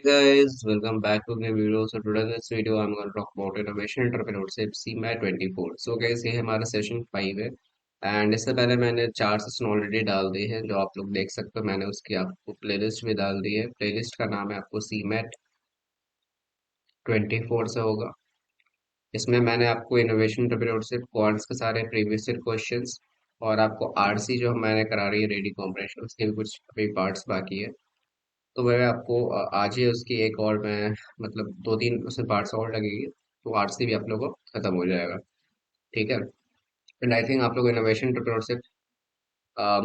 Guys, welcome back to the video. So today in this video I'm going to talk about innovation entrepreneurship CMAT 24. So guys, ये हमारा session 5 है and इससे पहले मैंने 4 session already डाल दिए हैं जो आप लोग देख सकते हो। मैंने उसकी आपको प्लेलिस्ट भी डाल दी है। प्लेलिस्ट का नाम है आपको CMAT 24 से होगा। इसमें मैंने आपको इनोवेशन एंटरप्रेन्योरशिप क्वांट्स के सारे प्रीवियस ईयर क्वेश्चंस और आपको आरसी जो मैंने करा रही है रेडी कॉम्प्रेशन उसके भी कुछ अभी पार्ट्स बाकी है। तो मैं आपको आज ही उसकी एक और मैं मतलब 2-3 उसमें पार्ट्स और लगेगी तो आर्ट्स से भी आप लोगों को खत्म हो जाएगा। ठीक है। एंड आई थिंक आप लोग इनोवेशन एंटरप्रेन्योरशिप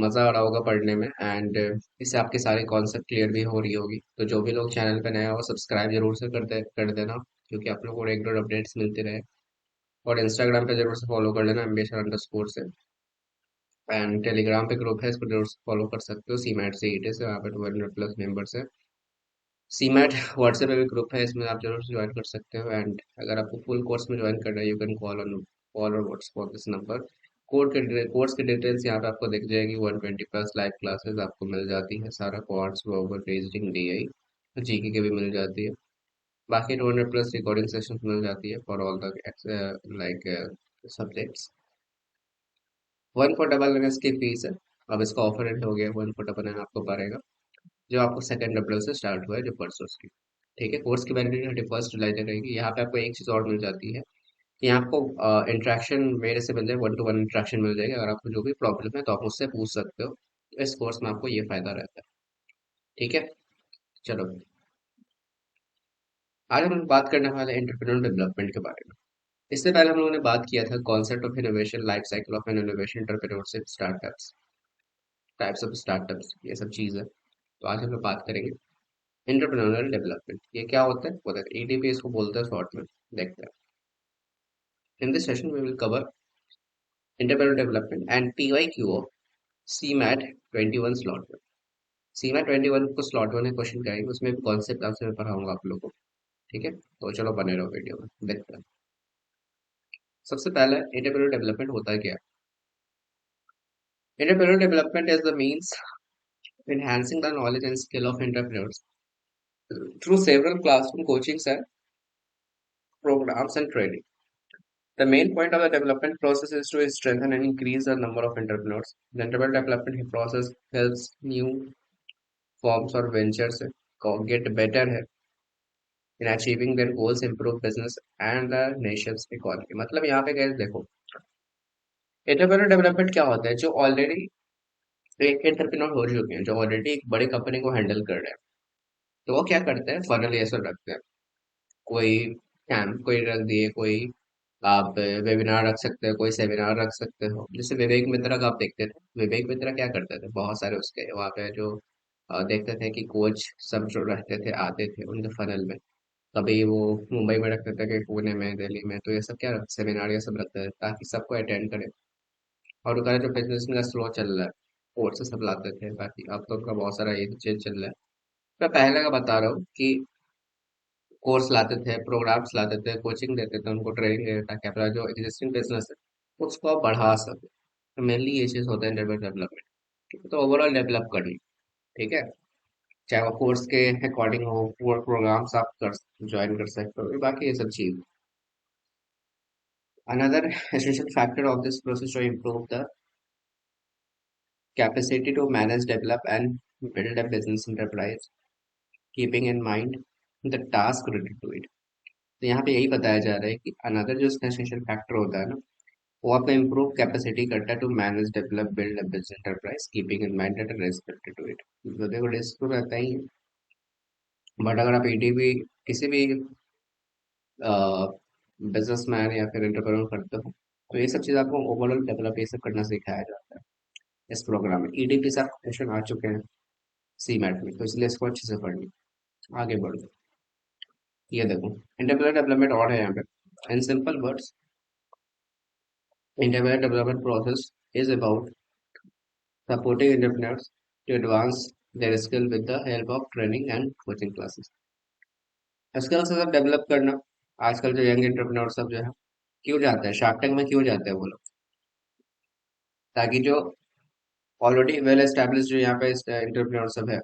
मजा आ रहा होगा पढ़ने में एंड इससे आपके सारे कॉन्सेप्ट क्लियर भी हो रही होगी। तो जो भी लोग चैनल पे नया हो सब्सक्राइब जरूर से कर देना क्योंकि आप लोगों को रेगुलर अपडेट्स मिलते रहे। और इंस्टाग्राम पे जरूर से फॉलो कर लेना MBAshala_ से। एंड टेलीग्राम पे ग्रुप है इसको जरूर से फॉलो कर सकते हो CMAT CET से। वहाँ पे 200+ मेंबर्स है। सीमैट व्हाट्सएप पे भी ग्रुप है इसमें आप जरूर से ज्वाइन कर सकते हो। एंड अगर आपको फुल कोर्स में ज्वाइन करना है you can call or WhatsApp on this number. Course की डिटेल्स यहाँ पे आपको दिख जाएगी। 120+ लाइव क्लासेस आपको मिल जाती है। सारा quants over reasoning DI GK के भी मिल जाती है। बाकी 200+ रिकॉर्डिंग सेशन मिल जाती है for all the like subjects. 1499 इसकी फीस है। अब इसका ऑफर एंड हो गया। 1499 आपको पड़ेगा जो आपको 2 अप्रैल से स्टार्ट हुआ है जो परसों की। ठीक है। कोर्स की वैलिडिटी 31 जुलाई तक रहेगी। यहाँ पे आपको एक चीज़ और मिल जाती है कि यहाँ आपको इंट्रैक्शन मेरे से मिल जाए। 1-to-1 इंट्रैक्शन मिल जाएगी। अगर आपको जो भी प्रॉब्लम है तो आप मुझसे पूछ सकते हो। तो इस कोर्स में आपको ये फायदा रहता है। ठीक है। चलो, आज हम लोग बात करने वाले एंटरप्रेन्योर डेवलपमेंट के बारे में। इससे पहले हम लोगों ने बात किया था concept of innovation, life cycle of N innovation, entrepreneurship, startups, types of startups, ये सब चीज़ है। तो आज हम लोग बात करेंगे एंटरप्रेन्योरियल डेवलपमेंट। ये क्या होता है बताते हैं। EDP इसको बोलते हैं शॉर्ट में। देखते हैं। In this session, we will cover entrepreneurial development and TYQ of CMAT 21 slot में। CMAT 21 को slot 1 में क्वेश्चन करेंगे। उसमें कॉन्सेप्ट आपसे मैं पढ़ाऊंगा आप लोगों को। ठीक है। तो चलो बने रहो वीडियो में देखते हैं। सबसे पहले एंटरप्रेन्योर डेवलपमेंट होता है क्या। Entrepreneur development is the means enhancing the knowledge and skill of entrepreneurs through several classroom coachings and programs and training. The main point of the development process is to strengthen and increase the number of entrepreneurs. The entrepreneurial development process helps new forms or ventures get better in achieving their goals, improve business and the nation's economy। मतलब यहाँ पे guys देखो, entrepreneur development क्या होता है। जो already एक entrepreneur हो चुके हैं, जो ऑलरेडी एक बड़ी कंपनी को हैंडल कर रहे हैं, तो वो क्या करते हैं, फनल ये सब रखते हैं। कोई कैंप कोई रख दिए, कोई आप वेबिनार रख सकते हो, कोई सेमिनार रख सकते हो। जैसे विवेक मित्रा का आप देखते थे। विवेक मित्रा क्या करते थे, बहुत सारे उसके वहाँ पे जो देखते थे कि कोच सब जो रहते थे आते थे उनके फनल में। कभी वो मुंबई में रखते थे, कि पुणे में, दिल्ली में। तो ये सब क्या सेमिनार ये सब रखते थे ताकि सबको अटेंड करे। और उनका जो बिजनेस में स्लो चल रहा है कोर्स से सब लाते थे। बाकी अब तो उनका बहुत सारा ये चीज चल रहा है। मैं पहले का बता रहा हूँ कि कोर्स लाते थे, प्रोग्राम्स लाते थे, कोचिंग देते थे, उनको ट्रेनिंग देते ताकि अपना जो एग्जिस्टिंग बिजनेस है उसको आप बढ़ा सके। तो मेनली ये चीज होता है डेवलपमेंट। ठीक है। तो ओवरऑल डेवलप करनी। ठीक है। चाहे वो कोर्स के अकॉर्डिंग हो, प्रोग्राम्स आप कर ज्वाइन कर सकते हो, बाकी ये सब चीज। Another essential factor of this process to improve the capacity to manage, develop, and build a business enterprise, keeping in mind the task related to it। तो यहाँ पे यही बताया जा रहा है कि अनदर जो इसका एसेंशियल फैक्टर होता है ना, वो आपका इम्प्रूव कैपेसिटी करता है to manage, develop, build a business enterprise, keeping in mind that respected to it. तो देखो रिस्क तो रहता ही है। बट अगर आप EDP किसी भी बिजनेसमैन या फिर एंटरप्रेन्योर करते हो तो ये सब चीज़ आपको ओवरऑल डेवलप ये सब करना सिखाया जाता है इस प्रोग्राम में। EDP से आपको क्वेश्चन आ चुके हैं CMAT में, तो इसलिए इसको अच्छे से पढ़िए। आगे बढ़ो। ये देखो, एंटरप्रेन्योर डेवलपमेंट और है यहाँ पे। In simple words, entrepreneur development process is about supporting entrepreneurs to advance their skill with the help of training and coaching classes। Skill से सब डेवलप करना। आजकल जो यंग एंटरप्रेन्योर सब जो है क्यों जाते हैं शार्क टैंक में, क्यों जाते हैं वो लोग, ताकि जो ऑलरेडी वेल एस्टेब्लिश जो यहाँ पे एंटरप्रेन्योर सब है,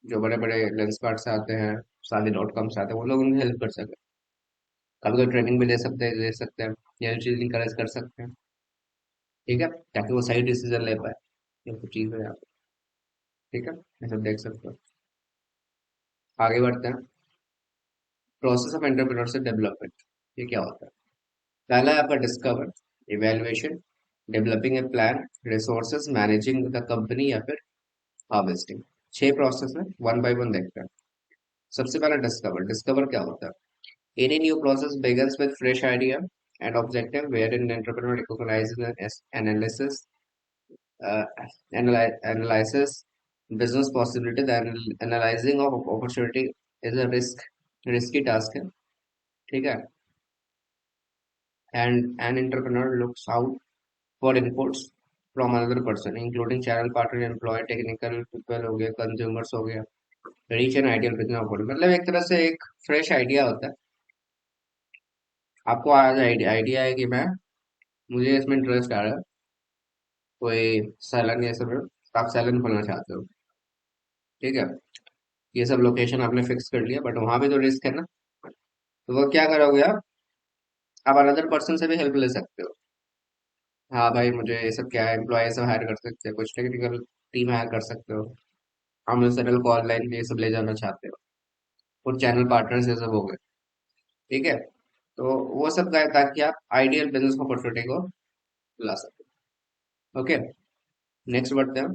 जो बड़े बड़े लेंस कार्ड से आते हैं, सारे डॉट कॉम्स आते हैं, वो लोग उनकी हेल्प कर सकते हैं। कभी कोई ट्रेनिंग भी दे सकते हैं, या चीज इंकरेज कर सकते हैं। ठीक है, ताकि वो सही डिसीजन ले पाए। ये कुछ चीज है यहाँ पे। ठीक है, ये सब देख सकते हो। आगे बढ़ते हैं। प्रोसेस ऑफ एंटरप्रेन्योरशिप डेवलपमेंट, ये क्या होता है? पहला है आपका discover, evaluation, developing a plan, resources, managing the company, या फिर हार्वेस्टिंग। 6 प्रोसेस है, वन बाय वन देखते हैं। सबसे पहला डिस्कवर। डिस्कवर क्या होता है? Any new process begins with fresh idea and objective, wherein an entrepreneur recognizes and analysis, uh, analyzes business possibility. The analyzing of opportunity is a risky task है, ठीक है? And an entrepreneur looks out for inputs from another person, including channel partner, employee, technical people हो गए, consumers हो गया, reach an ideal business opportunity। मतलब एक तरह से एक फ्रेश आइडिया होता है। आपको आज आइडिया है कि मैं मुझे इसमें इंटरेस्ट आ रहा है, कोई सैलन या सब, आप सैलन खोलना चाहते हो, ठीक है? ये सब लोकेशन आपने फिक्स कर लिया, बट वहां भी तो रिस्क है ना। तो वो क्या करोगे आप अनदर पर्सन से भी हेल्प ले सकते हो। हाँ भाई, मुझे ये सब क्या है, एम्प्लॉय सब हायर कर सकते हो, कुछ टेक्निकल टीम हायर कर सकते हो, हम सेटल को ऑनलाइन ये सब ले जाना चाहते हो, कुछ चैनल पार्टनर्स ये सब हो गए। ठीक है, तो वो सब का है ताकि आप आइडियल बिजनेस अपॉर्चुनिटी को ला सको। ओके, नेक्स्ट बढ़ते हैं।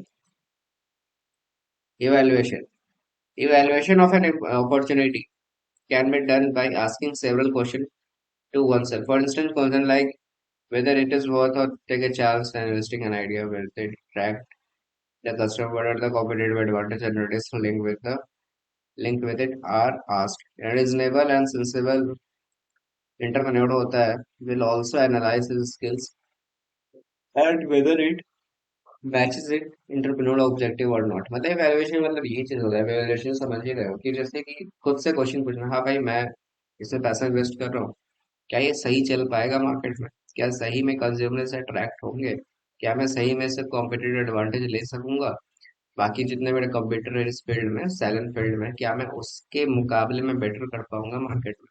Evaluation. Evaluation of an opportunity can be done by asking several questions to oneself. For instance, question like whether it is worth or take a chance and investing an idea, whether they track the customer, what are the competitive advantage and risk linked with it are asked. A reasonable and sensible entrepreneur होता है will also analyze his skills and whether it matches it entrepreneur objective or not। मतलब evaluation मतलब ये चीज होता है, evaluation समझ ही रहे हो कि जैसे कि खुद से क्वेश्चन पूछना, हाँ भाई मैं इसमें पैसा इन्वेस्ट कर रहा हूँ, क्या ये सही चल पाएगा मार्केट में? क्या सही में कंज्यूमर से अट्रैक्ट होंगे? क्या मैं सही में इससे कॉम्पिटिटिव एडवांटेज ले सकूंगा? बाकी जितने मेरे कॉम्पिटिटर है इस फील्ड में, सेलन फील्ड में, क्या मैं उसके मुकाबले में बेटर कर पाऊंगा मार्केट में?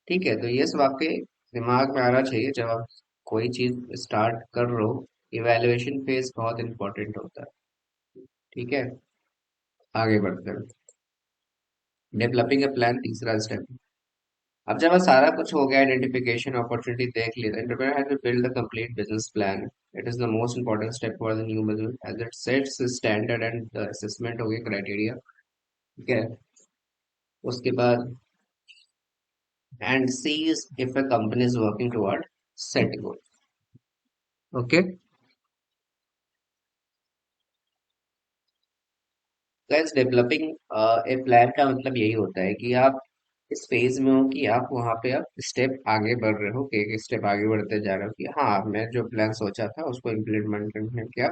ठीक है, तो ये सब आपके दिमाग में आना चाहिए जब आप कोई चीज स्टार्ट कर रहे हो। इवेल्युएशन फेज बहुत इंपॉर्टेंट होता है। ठीक है, आगे बढ़ते हैं। डेवलपिंग अ प्लान, तीसरा स्टेप। अब जब सारा कुछ हो गया, आइडेंटिफिकेशन अपॉर्चुनिटी देख लिया, entrepreneur has to build the complete business plan. It is the most important step for the new business as it sets standard and the assessment हो गया, क्राइटेरिया। ठीक है, उसके बाद and sees if a company is working toward set goal. Okay guys, developing a plan का मतलब यही होता है कि आप इस फेज में हो कि आप वहां पे आप स्टेप आगे बढ़ रहे हो, कि एक स्टेप आगे बढ़ते जा रहे हो कि हाँ मैं जो प्लान सोचा था उसको इम्प्लीमेंट करने क्या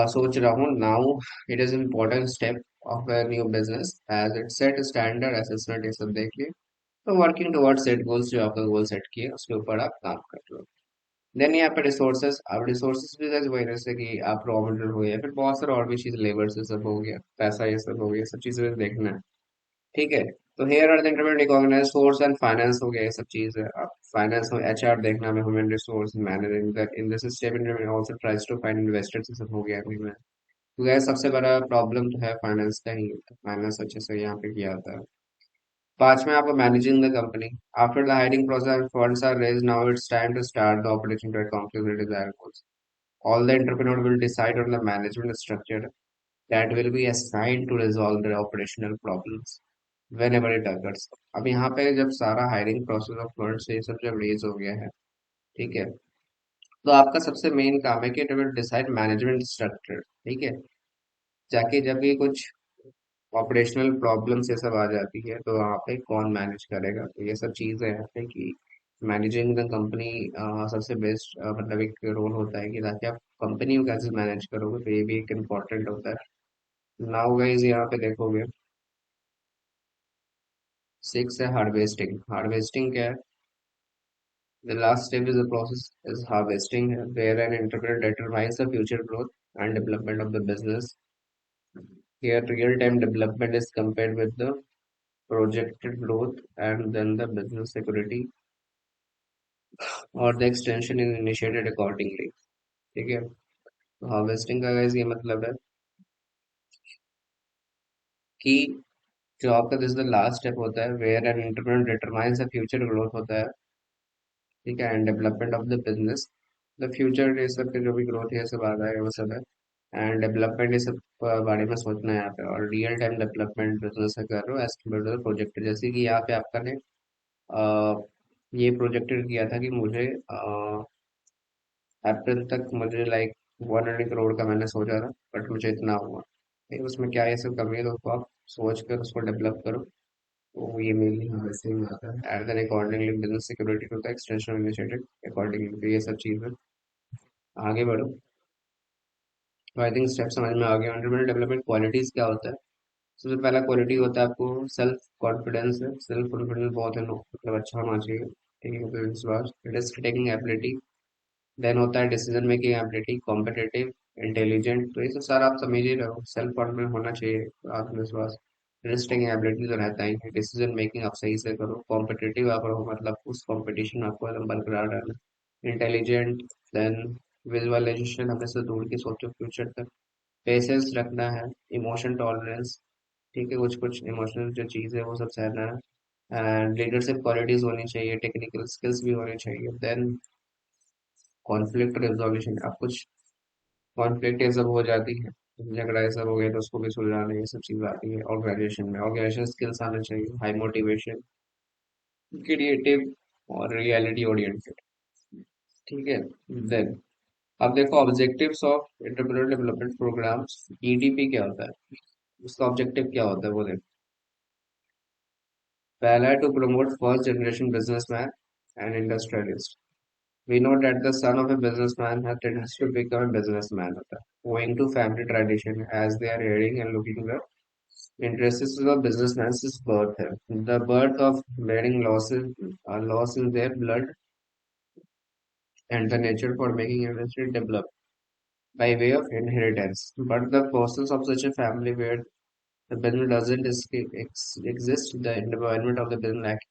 सोच रहा हूँ now. It is important step of a new business as it set standard assessment, ये सब देख लिए। तो वर्किंग टुवर्ड सेट गोल्स, जो आपका गोल सेट किए उसके ऊपर आप काम कर रहे हो। देन यहाँ पे रिसोर्सेज। अब रिसोर्सेज भी जैसे वही, जैसे कि आप रॉ मटेरियल हो गया, फिर बहुत सारे और भी चीज, लेबर से सब हो गया, पैसा ये सब हो गया, सब चीजें देखना है। ठीक है, तो here are the intermediate recognize source and finance हो गया, ये सब चीज है। आप फाइनेंस में एचआर देखना में, human resource managing that in this step intermediate also tries to find investors, ये सब हो गया अभी में। तो गैस सबसे बड़ा प्रॉब्लम तो है फाइनेंस का ही, फाइनेंस अच्छे से यहाँ पे किया जाता है। पांचवा आपको managing the company. After the hiring process funds are raised, now it's time to start the operation to accomplish the desired goals. All the entrepreneur will decide on the management structure that will be assigned to resolve the operational problems whenever it occurs। अब यहाँ पे जब सारा hiring process of funds ये सब जब raise हो गया है, ठीक है, तो आपका सबसे मेन काम है कि it will decide management structure. ठीक है, जाके जब भी कुछ ऑपरेशनल प्रॉब्लम्स ये सब आ जाती है तो वहाँ पे कौन मैनेज करेगा, तो ये सब चीज़ें हैं कि मैनेजिंग द कंपनी सबसे बेस्ट मतलब एक रोल होता है कि ताकि आप कंपनी को कैसे मैनेज करोगे, तो ये भी एक इम्पोर्टेंट होता है। नाउ गाइस यहाँ पे देखोगे, 6 है हार्वेस्टिंग। हार्वेस्टिंग क्या है? The last step is the process is harvesting, where an entrepreneur determines the future growth and development of the business। Here real time development is compared with the projected growth, and then the business security और the extension is initiated accordingly. ठीक है, तो harvesting का guys ये मतलब है कि जो आपका दिस द लास्ट स्टेप होता है where an entrepreneur determines the future growth होता है, ठीक है, and development of the business, the future ये सब के जो भी ग्रोथ है सब आ रहा है वो सब है, एंड डेवलपमेंट ये सब बारे में सोचना है यहाँ पे, और रियल टाइम डेवलपमेंट बिजनेस से कर रहे हो as compare to the project, जैसे कि यहाँ पे आपका ने ये प्रोजेक्टेड किया था कि मुझे अप्रैल तक मुझे लाइक 100 करोड़ का मैंने सोचा था, बट मुझे इतना हुआ, ठीक है, उसमें क्या ये सब कमी है, तो उसको आप सोच कर उसको डेवलप करो, तो ये मेनली हाँ वैसे ही आता है, and then accordingly business security to the extension initiated accordingly, तो ये सब चीज़ें आगे बढ़ो। तो आई थिंक स्टेप समझ में आ गया। एंटरप्रेन्योर डेवलपमेंट क्वालिटीज क्या होता है? सबसे पहला क्वालिटी होता है आपको सेल्फ कॉन्फिडेंस है, सेल्फ कॉन्फिडेंस बहुत है मतलब अच्छा होना चाहिए, ठीक है, विश्वास, रिस्क टेकिंग एबिलिटी, देन होता है decision making ability, competitive, intelligent, तो ये सब सारा आप समझ ही रहे हो, सेल्फ कॉन्फिडेंस होना चाहिए, आत्मविश्वास, रिस्क टेकिंग एबिलिटी तो रहता ही है, डिसीजन मेकिंग आप सही से करो, कॉम्पिटिटिव आप रहो मतलब उस कॉम्पिटिशन में आपको एकदम बरकरार रहना, इंटेलिजेंट, देन विजुअलाइजेशन, हमेशा दूर की सोचो फ्यूचर तक, पेशेंस रखना है, इमोशन टॉलरेंस, ठीक है, कुछ कुछ इमोशनल जो चीज़ है वो सब सहना है, एंड लीडरशिप क्वालिटीज होनी चाहिए, टेक्निकल स्किल्स भी होनी चाहिए, देन कॉन्फ्लिक्ट रेजोल्यूशन, अब कुछ कॉन्फ्लिक्ट ये सब हो जाती है, झगड़ा ये सब हो गया तो उसको भी सुलझाने ये सब चीज़ आती है, ऑर्गेनाइजेशन में ऑर्गेनाइजेशन स्किल्स आना चाहिए, हाई मोटिवेशन, क्रिएटिव और रियलिटी ओरिएंटेड, ठीक है। देन अब देखो objectives of entrepreneur development programs, EDP क्या होता है, उसका ऑब्जेक्टिव क्या होता है वो देखो। पहला है to promote first generation businessman and industrialist, we know that the son of a businessman has tends to become a businessman होता है owing to family tradition as they are hearing and looking the interests of the businessman's birth है, the birth of bearing losses, loss in their blood, and the nature for making industry develop by way of inheritance, but the process of such a family where the business doesn't exist, the environment of the business like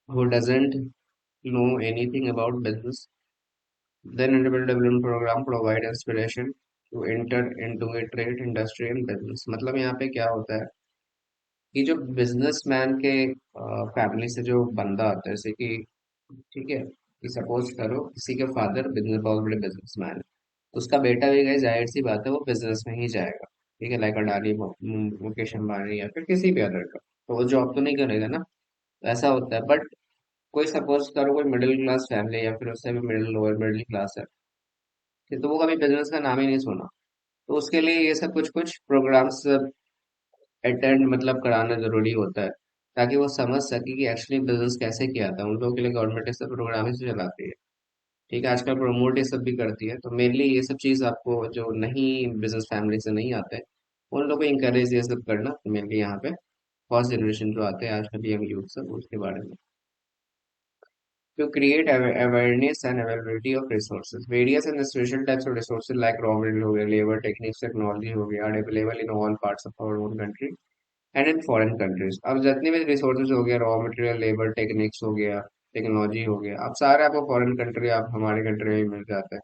who doesn't know anything about business. Then Entrepreneurial Development Program provide inspiration to enter into a trade, industry and business। मतलब यहाँ पे क्या होता है कि जो businessman के family से जो बंदा आता है, जैसे कि ठीक है कि सपोज करो किसी के फादर बिजनेस बहुत बड़े बिजनेसमैन है, तो उसका बेटा भी गई जाहिर सी बात है वो बिजनेस में ही जाएगा, ठीक है, लाइक अडानी, मुकेश अंबानी या फिर किसी भी अदर का, तो वो जॉब तो नहीं करेगा ना, ऐसा होता है। बट कोई सपोज करो कोई मिडिल क्लास फैमिली या फिर उससे भी मिडिल लोअर मिडिल क्लास है, तो वो कभी बिजनेस का नाम ही नहीं सुना, तो उसके लिए ये सब कुछ कुछ प्रोग्राम्स अटेंड मतलब कराना जरूरी होता है, ताकि वो समझ सके कि एक्चुअली बिजनेस कैसे किया था, उन लोगों के लिए गवर्नमेंट ये सब प्रोग्राम ही तो चलाती है, ठीक है, आजकल प्रमोट ये सब भी करती है, तो मेनली ये सब चीज़ आपको जो नहीं बिजनेस फैमिली से नहीं आते उन लोगों को इंकरेज ये सब करना मेनली यहाँ पे फर्स्ट जनरेशन जो आते हैं आजकल यंग यूथ सब उसके बारे में, to create awareness and availability of resources. Various and special types of resources like raw material हो गया, labor, techniques, technology हो गया, are available in all parts of our own country and in foreign countries। अब जितने भी resources हो गया, raw material, labor, techniques हो गया, टेक्नोलॉजी हो गया, अब सारे आपको फॉरेन कंट्री आप हमारे कंट्री में ही मिल जाते हैं,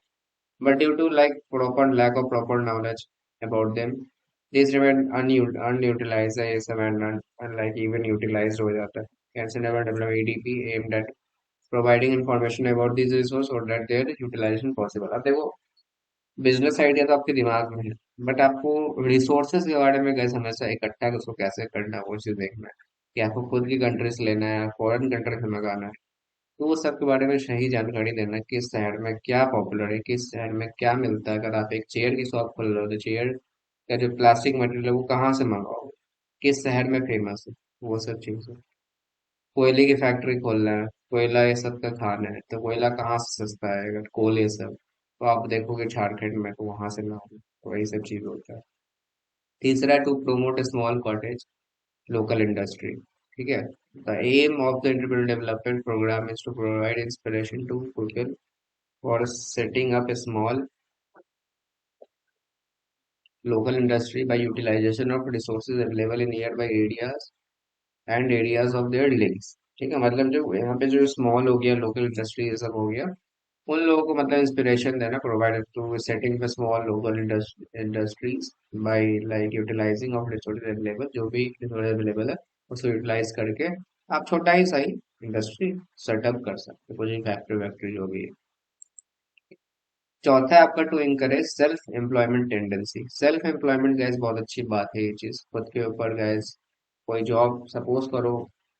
but due to like proper lack of proper knowledge about them this remain unutilized है, ये सब एंड लाइक इवन यूटिलाइज्ड हो जाता है, कैसे never develop EDP aimed at providing information about this resource और दैट देयर यूटिलाइजेशन पॉसिबल। अब देखो बिजनेस आइडिया तो आपके दिमाग में है, बट आपको रिसोर्सेज के बारे में कैसे हमेशा इकट्ठा उसको कैसे करना है वो चीज़ देखना है, कि आपको खुद की कंट्री से लेना है फॉरेन कंट्री से मंगाना है, तो वो सब के बारे में सही जानकारी देना है, किस शहर में क्या पॉपुलर है, किस शहर में क्या मिलता है, अगर आप एक चेयर की शॉप खोल रहे हो तो चेयर का जो प्लास्टिक मटेरियल है वो कहाँ से मंगाओगे, किस शहर में फेमस है, वो सब चीज़ है। कोयले की फैक्ट्री खोलना है, कोयला ये सब का खाना है, तो कोयला कहाँ से सस्ता है, अगर कोल ये सब तो आप देखोगे झारखंड में तो वहां से ना हो, तो वही सब चीज होता है। तीसरा to promote small cottage local industry, ठीक है, the aim of the entrepreneur development program is to provide inspiration to people for setting up small local industry by utilization of resources available in nearby areas and areas of their links. ठीक है, मतलब जो यहाँ पे जो small हो गया, local industry ये सब हो गया, उन लोगों को मतलब इंस्पिरेशन देना, provide to setting the small local industries by like utilizing of resources available, जो भी रिसोर्स अवेलेबल है उसको यूटिलाइज करके आप छोटा ही सही इंडस्ट्री सेटअप कर सकते हो, कुछ फैक्ट्री वैक्ट्री जो भी है। चौथा है आपका to encourage self employment tendency. Self employment गैस बहुत अच्छी बात है, ये चीज खुद के ऊपर गैस कोई जॉब सपोज करो,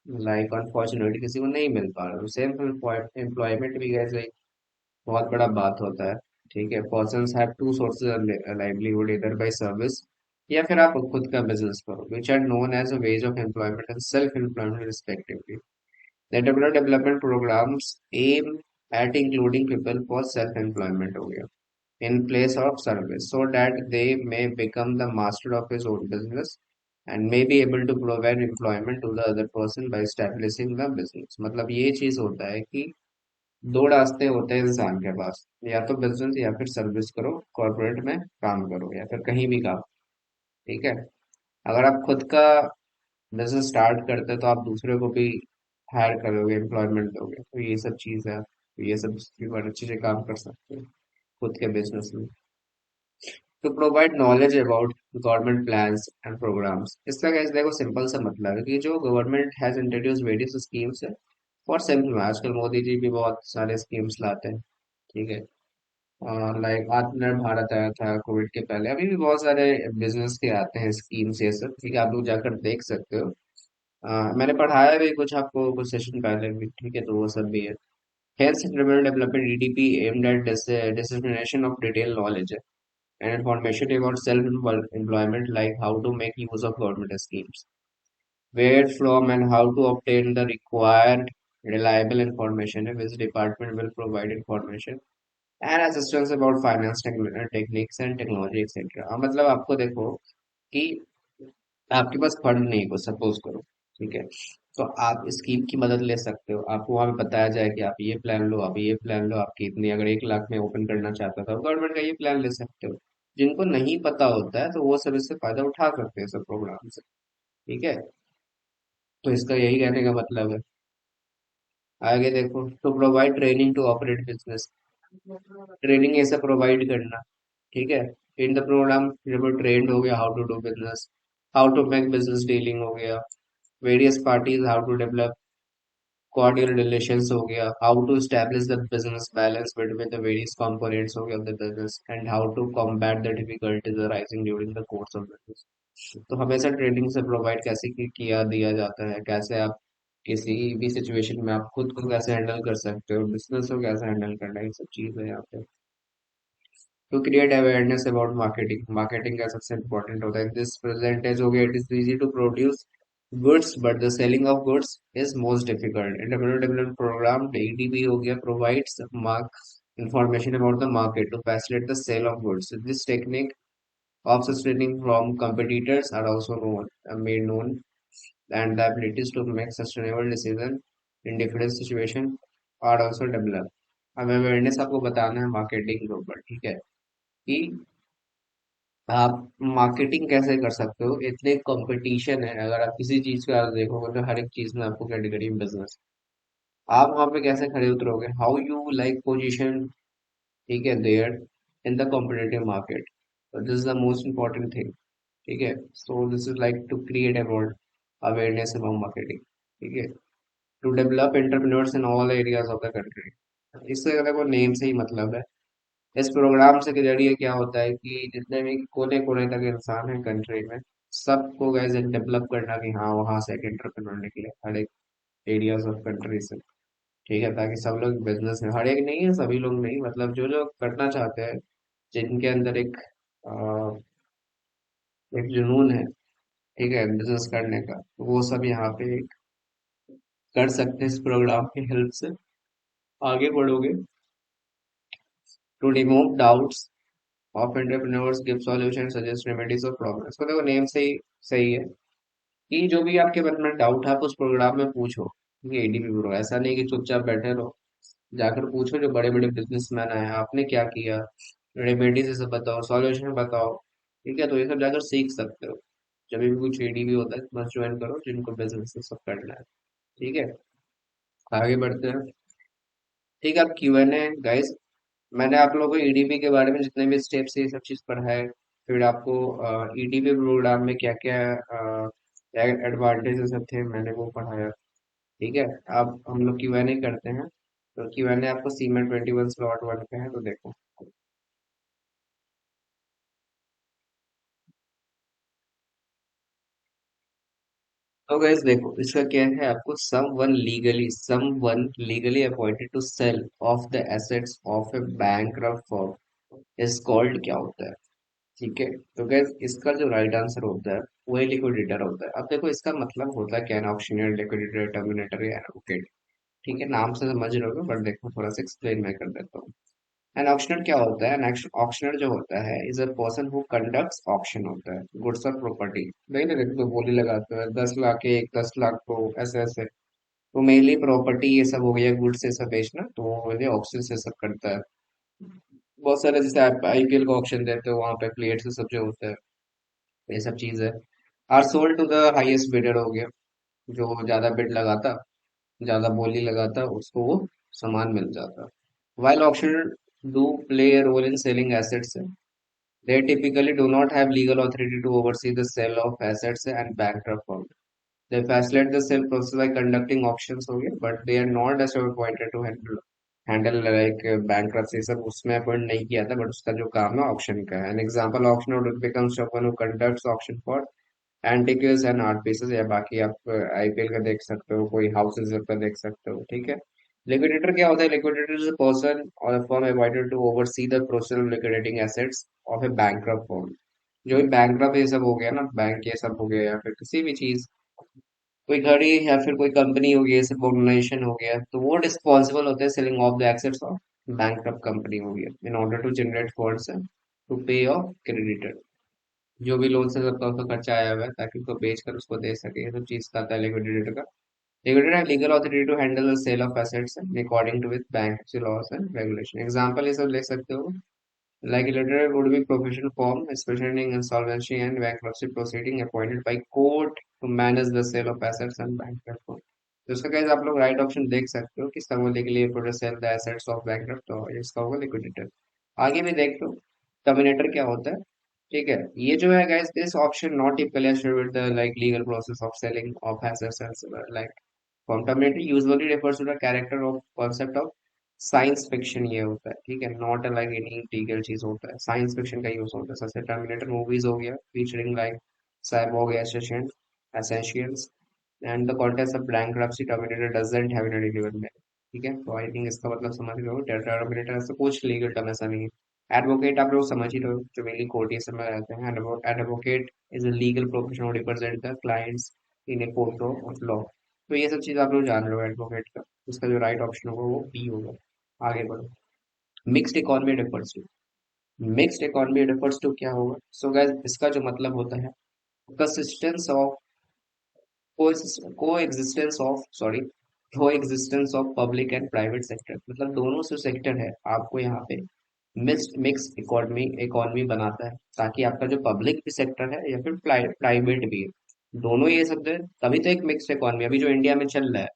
लाइक अनफॉर्चुनेटली किसी को नहीं मिल पा रहा, तो सेल्फ एम्प्लॉयमेंट भी गैस एक बहुत बड़ा बात होता है। ठीक है, persons have two sources of livelihood, इधर बाय सर्विस या फिर आप खुद का बिजनेस करो, which are known as a wage of employment and self employment respectively. The development programs aim at including people for self employment हो गया in place of service so that they may become the master of his own business and may be able to provide employment to the other person by establishing the business। मतलब ये चीज होता है कि दो रास्ते होते हैं इंसान के पास, या तो बिजनेस या फिर सर्विस करो, कॉर्पोरेट में काम करो या फिर कहीं भी काम। ठीक है, अगर आप खुद का बिजनेस स्टार्ट करते हो तो आप दूसरे को भी हायर करोगे, एम्प्लॉयमेंट दोगे, तो ये सब चीज है, तो ये सब भी बड़े अच्छे से काम कर सकते हो खुद के बिजनेस में। To provide knowledge about government plans and programs, इसका कैसे देखो सिंपल सा मतलब है कि जो government has introduce various schemes है फॉर सिंपल, आजकल मोदी जी भी बहुत सारे स्कीम्स लाते हैं। ठीक है, लाइक आत्मनिर्भर भारत आया था कोविड के पहले, अभी भी बहुत सारे बिजनेस के आते हैं स्कीम्स ये सब। ठीक है, आप लोग जाकर देख सकते हो। मैंने पढ़ाया भी कुछ आपको कुछ सेशन पहले भी। ठीक है, तो वो सब भी है। Health development DDP aimed at dissemination of detail knowledge and information about self-employment, like how to make use of government schemes, where from and how to obtain the required reliable information, and which department will provide information and assistance about finance techniques and technology etc। मतलब आपको देखो कि आपके पास fund नहीं को suppose करो, ठीक है, तो आप स्कीम की मदद ले सकते हो। आपको वहां पे बताया जाए कि आप ये प्लान लो, आप ये प्लान लो, आपकी इतनी, अगर 1 लाख में ओपन करना चाहता था गवर्नमेंट का ये प्लान ले सकते हो। जिनको नहीं पता होता है तो वो सब इससे फायदा उठा सकते हैं सब प्रोग्राम से। ठीक है, तो इसका यही कहने का मतलब है। आगे देखो, to provide training to operate business, training ऐसे प्रोवाइड करना। ठीक है, इन द प्रोग्राम जब ट्रेंड हो गया how to do business, how to make business dealing हो गया, various parties how to develop cordial relations हो गया, how to establish the business balance between the various components हो गया of the business, and how to combat the difficulties arising during the course of business। तो हमेशा training से provide कैसे किया दिया जाता है, कैसे आप किसी भी सिचुएशन में आप खुद को कैसे हैंडल कर सकते हो, बिजनेस को कैसे हैंडल करना है, ये सब चीज है यहाँ पे। To create awareness about marketing, marketing का सबसे इंपॉर्टेंट होता है दिस प्रेजेंटेज हो गया। It is easy to produce goods but the selling of goods is most difficult। Entrepreneurial development program ADB हो गया provides mark information about the market to facilitate the sale of goods। So this technique of sustaining from competitors are also made known, and the abilities to make sustainable decision in different situation are also developed। अब awareness आपको बताना है marketing के ऊपर। ठीक है, कि आप मार्केटिंग कैसे कर सकते हो, इतने कंपटीशन है, अगर आप किसी चीज का देखोगे तो हर एक चीज में आपको कैटेगरी में बिजनेस, आप वहां पे कैसे खड़े उतरोगे, हाउ यू लाइक पोजीशन। ठीक है, there in the competitive market, this is the most important thing. ठीक है, so this is like to create about awareness about marketing. ठीक है, to develop entrepreneurs in all areas of the country, इससे देखो name से ही मतलब है। इस प्रोग्राम से के जरिए क्या होता है कि जितने भी कोने कोने तक इंसान है कंट्री में, सबको गैस डेवलप करना कि हाँ वहां से एक एंटरप्रेन्योर निकले हर एक एरियाज ऑफ कंट्री से। ठीक है, ताकि सब लोग बिजनेस में, हर एक नहीं है, सभी लोग नहीं, मतलब जो जो करना चाहते हैं, जिनके अंदर एक जुनून है, ठीक है, बिजनेस करने का, तो वो सब यहाँ पे कर सकते हैं इस प्रोग्राम की हेल्प से। आगे बढ़ोगे, to remove doubts of entrepreneurs give solution suggest remedies of problem, इसको देखो नेम से ही सही है कि जो भी आपके मन में डाउट है आप उस प्रोग्राम में पूछो। ये एडीपी प्रो, ऐसा नहीं कि चुपचाप बैठे रहो, जाकर पूछो जो बड़े बड़े बिजनेसमैन आए हैं आपने क्या किया, रेमेडीज से बताओ, सॉल्यूशन बताओ, ठीक है, तो ये सब जाकर सीख सकते हो। जब भी कुछ ईडीवी होता है बस ज्वाइन करो, जिनको बिजनेस सब करना है। ठीक है, आगे बढ़ते हैं। ठीक है, अब Q&A गाइस। मैंने आप लोगों को ईडीपी के बारे में जितने भी स्टेप्स है ये सब चीज पढ़ाए, फिर आपको ईडीपी प्रोग्राम में क्या क्या एडवांटेजेस थे मैंने वो पढ़ाया। ठीक है, अब हम लोग Q&A करते हैं। तो Q&A आपको सीमेंट 21 स्लॉट वन पे है, तो देखो। तो गाइस देखो, इसका क्या है, आपको someone legally appointed to sell off the assets of a bankrupt firm is called क्या होता है। ठीक है, तो गैस इसका जो राइट आंसर होता है वो लिक्विडेटर होता है। अब देखो इसका मतलब होता है क्या, ऑप्शनल, लिक्विडेटर, टर्मिनेटर या एडवोकेट। ठीक है, नाम से समझ रहे हो, बट देखो थोड़ा सा एक्सप्लेन मैं कर देता हूँ। एन ऑप्शनल क्या होता है, एन ऑप्शनल जो होता है is a person who conducts option होता है गुड्स और प्रॉपर्टी। नहीं नहीं, देखो तो बोली लगाते हैं 10 लाख के एक, 10 लाख को, ऐसे ऐसे। तो मेनली प्रॉपर्टी ये सब हो गया, गुड्स ये सब बेचना, तो वो ये ऑप्शन से सब करता है। बहुत सारे जैसे आप आईपीएल का ऑप्शन देते हो, वहां पे प्लेयर से सब जो होता है, ये सब चीज है। Are sold to the highest bidder हो गया, जो ज्यादा बिड लगाता, ज्यादा बोली लगाता, उसको वो सामान मिल जाता। while auction do play a role in selling assets, they typically do not have legal authority to oversee the sale of assets and bankrupt firms. They facilitate the sale process by conducting auctions हो गया, but they are not as appointed to handle like bankruptcy सब उसमें appoint नहीं किया था, but उसका जो काम है ऑप्शन का है। An example auction becomes someone who conducts auction for antiques and art pieces, या बाकी आप आईपीएल का देख सकते हो, कोई हाउसेज का देख सकते हो। ठीक है, लिक्विडेटर क्या होता है, liquidator is a person or firm appointed to oversee the process of liquidating assets of a bankrupt firm. जो भी बैंकरप्ट ये सब हो गया ना, बैंक ये सब हो गया, या फिर किसी भी चीज, कोई घड़ी या फिर कोई कंपनी हो गई, ये सब ऑर्गेनाइजेशन हो गया, तो वो रिस्पॉन्सिबल होते हैं selling of the assets of bankrupt company हो गया, in order to generate funds to pay off creditor. जो भी लोन से सबका उसका खर्चा आया हुआ है, ताकि उसको बेच कर उसको दे सके, ये सब चीज का आता है लिक्विडेटर का। लिक्विडेटर है legal authority to handle the sale of assets according to with bank laws and regulation. Example ये सब ले सकते हो, like a literary would be professional form, especially in insolvency and bankruptcy proceeding, appointed by court to manage the sale of assets and bankrupt. तो इसका कैसे आप लोग राइट ऑप्शन देख सकते हो कि समझने के लिए produce sale the assets of bankrupt, तो इसका होगा लिक्विडेटर। आगे भी देख लो, टर्मिनेटर क्या होता है। ठीक है, ये जो है guys, this epsilon naught typically associated with the like legal process of selling of assets and like Contaminated usually refers to the character of concept of science fiction, ये होता है। ठीक है, नॉट लाइक एनी लीगल चीज होता है, science fiction का use होता है। सबसे टर्मिनेटर मूवीज हो गया, featuring like Cyborg essential essentials and the context of bankruptcy, terminator doesn't have any legal merit. ठीक है, तो आई थिंक इसका मतलब समझ रहे हो, टर्मिनेटर से कुछ लीगल टर्म ऐसा नहीं है। एडवोकेट आप लोग समझ ही रहे हो, जो मेनली कोर्ट ये सब में रहते हैं। Advocate is a legal profession represent the clients in a court of law. तो ये सब चीज आप लोग जान रहे हो एडवोकेट का। उसका जो राइट ऑप्शन होगा वो बी होगा। आगे बढ़ो। Mixed economy refers to, mixed economy refers to क्या होगा, सो गाइस इसका जो मतलब होता है, consistence of coexistence of sorry coexistence of public and private sector, मतलब दोनों से सेक्टर है आपको यहाँ पे मिक्स मिक्स इकोनॉमी इकोनॉमी बनाता है, ताकि आपका जो पब्लिक भी सेक्टर है या फिर प्राइवेट भी है, दोनों ये सब है, तभी तो एक मिक्स्ड इकोनॉमी अभी जो इंडिया में चल रहा है।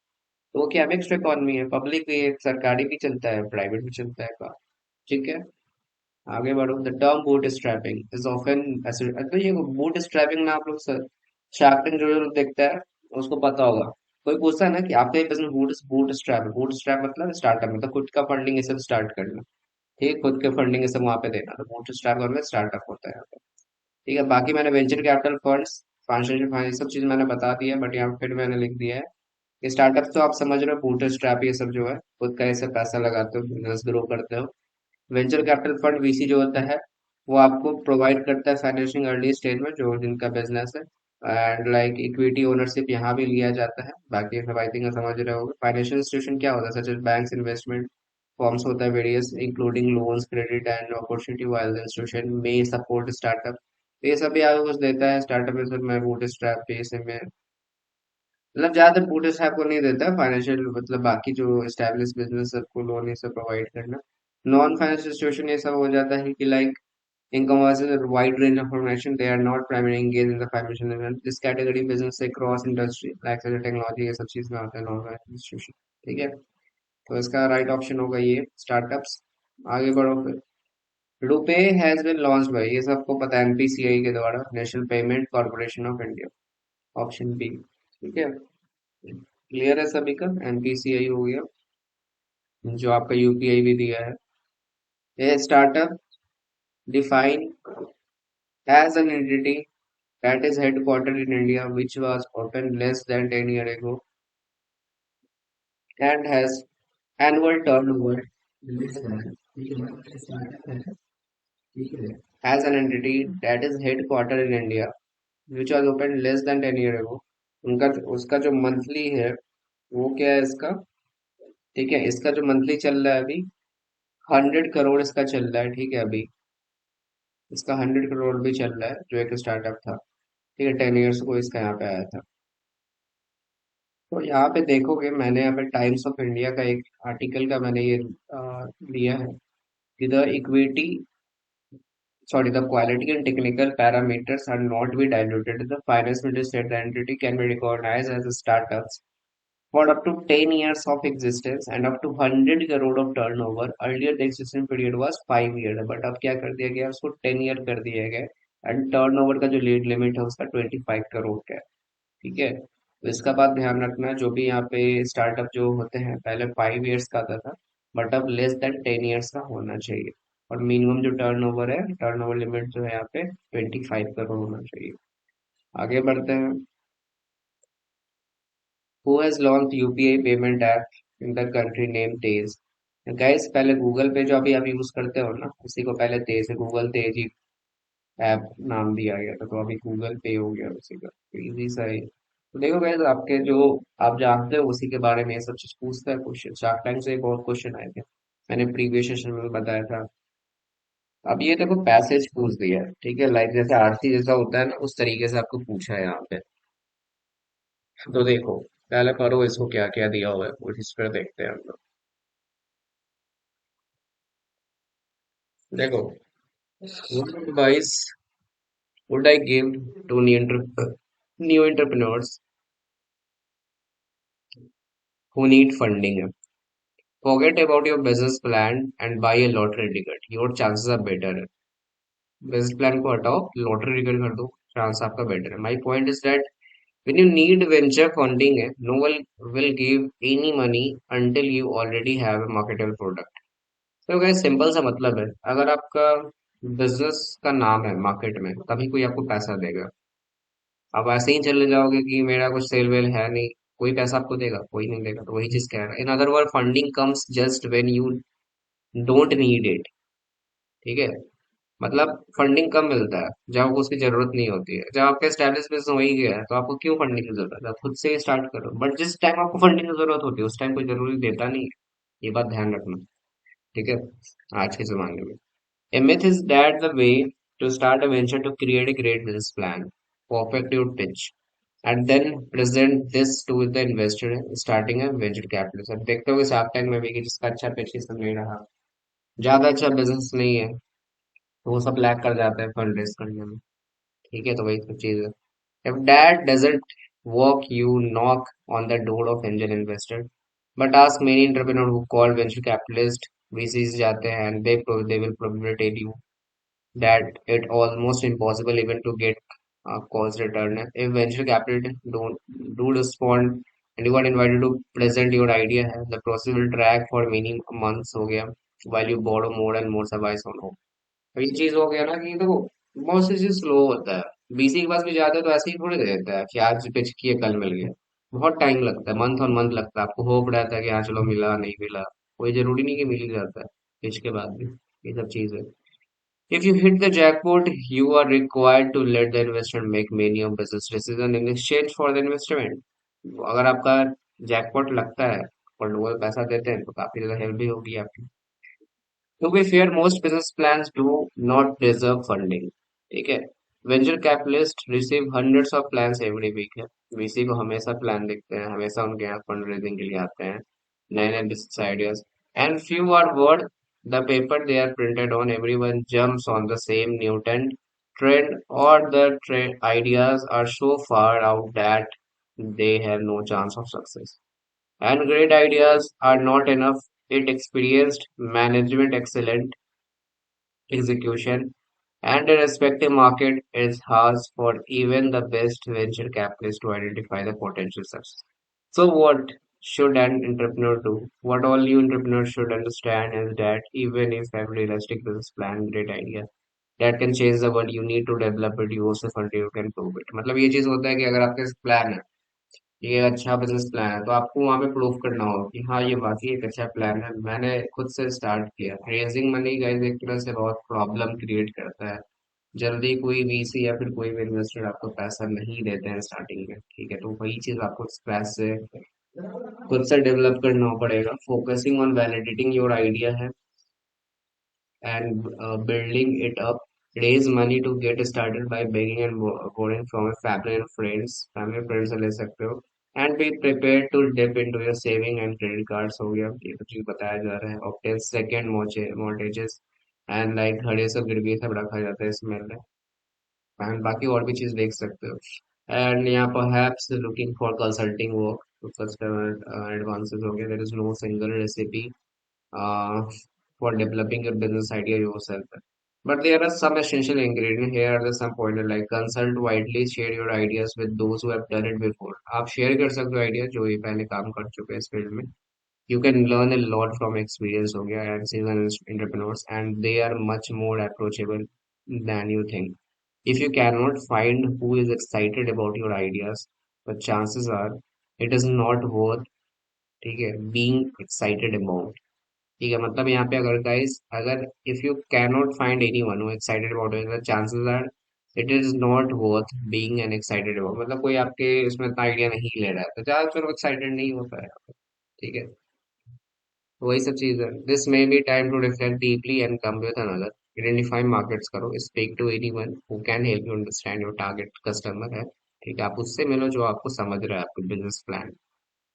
तो वो क्या मिक्स्ड इकोनॉमी है, पब्लिक भी है, सरकारी भी चलता है, प्राइवेट भी चलता है का। ठीक है, आगे बढ़ो। The term boot strapping is often, तो ये बूट स्ट्रैपिंग ना आप लोग शार्क टैंक जो लोग देखता है उसको पता होगा। कोई पूछता है ना कि आपका ये बिजनेस बूट बूट स्ट्रैप है, बूट स्ट्रैप मतलब स्टार्टअप, मतलब खुद का फंडिंग ये सब स्टार्ट करना। ठीक है, खुद के फंडिंग ये सब वहां पे देना, तो बूट स्ट्रैप मतलब स्टार्टअप होता है यहाँ पे। ठीक है, बाकी मैंने venture capital funds, financial finance सब चीज मैंने बता दिया है, बट यहाँ फिर मैंने लिख दिया है स्टार्टअप। तो आप समझ रहे हो, बूट स्ट्रैप ये सब जो है खुद का ऐसे पैसा लगाते हो, बिजनेस ग्रो करते हो। वेंचर कैपिटल फंड वीसी जो होता है, वो आपको प्रोवाइड करता है फाइनेंशिंग अर्ली स्टेज में, जो जिनका बिजनेस है। एंड लाइक इक्विटी ओनरशिप यहाँ भी लिया जाता है। बाकी सब आई थिंक समझ रहे होगे। फाइनेंशियल इंस्टीट्यूशन क्या होता है, such as banks, investment forms होता है various, including loans, credit and opportunity, while institution में सपोर्ट स्टार्टअप। ये सब भी आपको कुछ देता है स्टार्टअप में, सब में बूट स्ट्रैप ये सब में, मतलब ज्यादातर बूट स्ट्रैप को नहीं देता है फाइनेंशियल, मतलब बाकी जो स्टैब्लिश बिजनेस सबको लोन ये सब प्रोवाइड करना। नॉन फाइनेंशियल इंस्टीट्यूशन ये सब हो जाता है कि like encompasses a wide range of information. They are not primarily engaged in the financial event. This category business से क्रॉस इंडस्ट्री लाइक जैसे टेक्नोलॉजी ये सब चीज में आते हैं नॉन इंस्टीट्यूशन। ठीक है, तो इसका राइट ऑप्शन होगा ये स्टार्टअप्स। आगे बढ़ो फिर। RuPay has been launched by, ये सबको पता है, एनपीसीआई के द्वारा, National Payment Corporation of India. Option B. ठीक है, क्लियर है सभी का, एनपीसीआई हो गया, जो आपका यूपीआई भी दिया है। A startup define as an entity that is headquartered in India, which was opened less than 10 years ago and has annual turnover as an entity that is headquartered in India, which was opened less than 10 years ago। उनका उसका जो monthly है वो क्या है इसका? ठीक है, इसका जो मंथली चल रहा है अभी 100 करोड़ इसका चल रहा है। ठीक है, अभी इसका 100 करोड़ भी चल रहा है, जो एक स्टार्टअप था। ठीक है, 10 ईयर्स को इसका यहाँ पे आया था। तो यहाँ पे देखोगे, मैंने यहाँ पे टाइम्स ऑफ इंडिया का एक आर्टिकल का मैंने ये लिया है कि the equity sorry the quality and technical parameters are not be diluted. The finance ministry said the entity can be recognized as a startups for up to 10 years of existence and up to 100 crore of turnover. Earlier the existing period was 5 years, but अब क्या कर दिया गया, उसको 10 year कर दिया गया। And turnover का जो लीड लिमिट है उसका 25 करोड़ का है। ठीक है, तो इसका बात ध्यान रखना, जो भी यहाँ पे स्टार्टअप जो होते हैं पहले 5 ईयर्स का आता था, बट अब लेस देन 10 ईयर्स का होना चाहिए। और मिनिमम जो टर्नओवर है, टर्नओवर लिमिट जो है यहाँ पे 25 करोड़ होना चाहिए। आगे बढ़ते हैं। Who has launch UPI payment app in the country name Tej. Guys, पहले गूगल पे जो अभी आप यूज करते हो ना, उसी को पहले तेज, गूगल तेज ही ऐप नाम दिया गया था, तो अभी गूगल पे हो गया उसी का। इजी सा है। तो देखो गाइस, आपके जो आप जानते हो उसी के बारे में ये सब चीज पूछता है क्वेश्चन। शार्क टैंक से बहुत क्वेश्चन आए थे, मैंने प्रीवियस सेशन में भी बताया था। अब ये देखो पैसेज पूछ दिया है, ठीक है, लाइक जैसे आरती जैसा होता है ना, उस तरीके से आपको पूछा है यहाँ पे। तो देखो, पहले पढ़ो इसको क्या क्या दिया हुआ है, वो इस पर देखते हैं हम लोग। देखो, what advice would I give to new entrepreneurs who need funding? Forget about your business plan and buy a lottery ticket. Your chances are better. Business plan को हटाओ, लॉटरी टिकट कर दो, चांस आपका बेटर है। My point is that when you need venture funding, no one will give any money until you already have a marketable product। तो guys, simple सा मतलब है, अगर आपका बिजनेस का नाम है मार्केट में, तभी कोई आपको पैसा देगा। अब ऐसे ही चले जाओगे कि मेरा कुछ सेल वेल है नहीं, कोई पैसा आपको देगा? कोई नहीं देगा। तो वही चीज कह रहा है, इन other word funding comes just when you don't need it. ठीक है, मतलब फंडिंग कब मिलता है? जब आपको उसकी जरूरत नहीं होती है। जब आपका एस्टेब्लिश बिजनेस हो ही गया है तो आपको क्यों फंडिंग की जरूरत है? आप खुद से ही स्टार्ट करो। बट जिस टाइम आपको फंडिंग की जरूरत होती है उस टाइम कोई जरूरी देता नहीं है, ये बात ध्यान रखना। ठीक है, आज के जमाने में a myth is that the way to start a venture to create a great business plan, perfect your pitch, and then present this to the investor starting a venture capitalist। अब देखते हो शार्क टैंक में भी कि जिसका अच्छा pitch किस्म नहीं रहा, ज्यादा अच्छा बिजनेस नहीं है, तो वो सब लैग कर जाता है फंड रेज करने में। ठीक है, तो वही सब चीज है। If that doesn't work, you knock on the door of angel investor. But ask many entrepreneurs who call venture capitalist VCs जाते हैं, and they will probably tell you that it almost impossible even to get cost return। If venture capital don't do respond and you are invited to present your idea, the process will drag for many months हो गया, while you borrow more and more advice on home। तो ये चीज हो गया ना कि देखो, बहुत सी चीज स्लो होता है। बीसी के पास भी जाते हो तो ऐसे ही थोड़ी दे देता है कि आज पिच किए कल मिल गया। बहुत टाइम लगता है, मंथ और मंथ लगता है। आपको होप रहता है कि हाँ चलो मिला, नहीं मिला, कोई जरूरी नहीं कि मिल ही जाता है पिच के बाद भी। ये सब चीज है। If you hit the jackpot, you are required to let the investor make many of business decision in exchange for the investment। अगर आपका जैकपॉट लगता है और लोग पैसा देते हैं तो काफी ज्यादा हेल्प भी होगी आपकी। To be fair, most business plans do not deserve funding। ठीक है, venture capitalist receive hundreds of plans every week है। वीसी को हमेशा प्लान दिखते हैं, हमेशा उनके यहाँ फंड रेजिंग के लिए आते हैं, नए नए business ideas, and few are worth The paper they are printed on, everyone jumps on the same Newton trend, or the ideas are so far out that they have no chance of success. And great ideas are not enough. It experienced management, excellent execution, and a respective market is hard for even the best venture capitalists to identify the potential success. So, what should an entrepreneur do? What all you entrepreneurs should understand is that even if you have realistic business plan, great idea that can change the world, you need to develop it yourself until you can prove it. मतलब ये चीज होता है कि अगर आपके plan है, ये अच्छा बिजनेस प्लान है, तो आपको वहां पे प्रूव करना होगा कि हाँ ये वाकई एक अच्छा प्लान है, मैंने खुद से स्टार्ट किया। रेजिंग मनी गाइस एक तरह से बहुत प्रॉब्लम क्रिएट करता है। जल्दी कोई वीसी या फिर कोई भी इन्वेस्टर आपको पैसा नहीं देते हैं स्टार्टिंग में, ठीक है? तो वही चीज आपको स्क्रैच से खुद से डेवलप करना पड़ेगा। Focusing on validating your idea है and building it up. Raise money to get started by begging and borrowing from a family and friends. Family and friends से ले सकते हो. And be prepared to dip into your saving and credit cards हो गया, ये तो चीज बताया जा रहा है। Obtain second mortgages and like घड़े सब गिरवी सब रखा जाता है इसमें। एंड बाकी और भी चीज देख सकते हो। एंड यहाँ perhaps looking for consulting work to customer advances हो गया। There is no single recipe uh, for developing your business idea yourself. But there are some essential ingredients. Here are the some pointers like consult widely, share your ideas with those who have done it before. आप share कर सकते हो idea जो ये पहले काम कर चुके हैं इस फील्ड में। You can learn a lot from experience हो गया and seasoned entrepreneurs and they are much more approachable than you think. If you cannot find who is excited about your ideas, the chances are it is not worth, ठीक है, being excited about. ठीक है, मतलब यहाँ पे अगर guys अगर if you can not find anyone who excited about it, the chances are it is not worth being an excited about. मतलब कोई आपके इसमें इतना आइडिया नहीं ले रहा है तो ज्यादा फिर एक्साइटेड नहीं होता है। ठीक है, तो वही सब चीज है। This may be time to reflect deeply and come with another. Identify markets करो, speak to anyone who can help you understand your target customer है। ठीक है, आप उससे मिलो जो आपको समझ रहा है, आपके बिजनेस प्लान,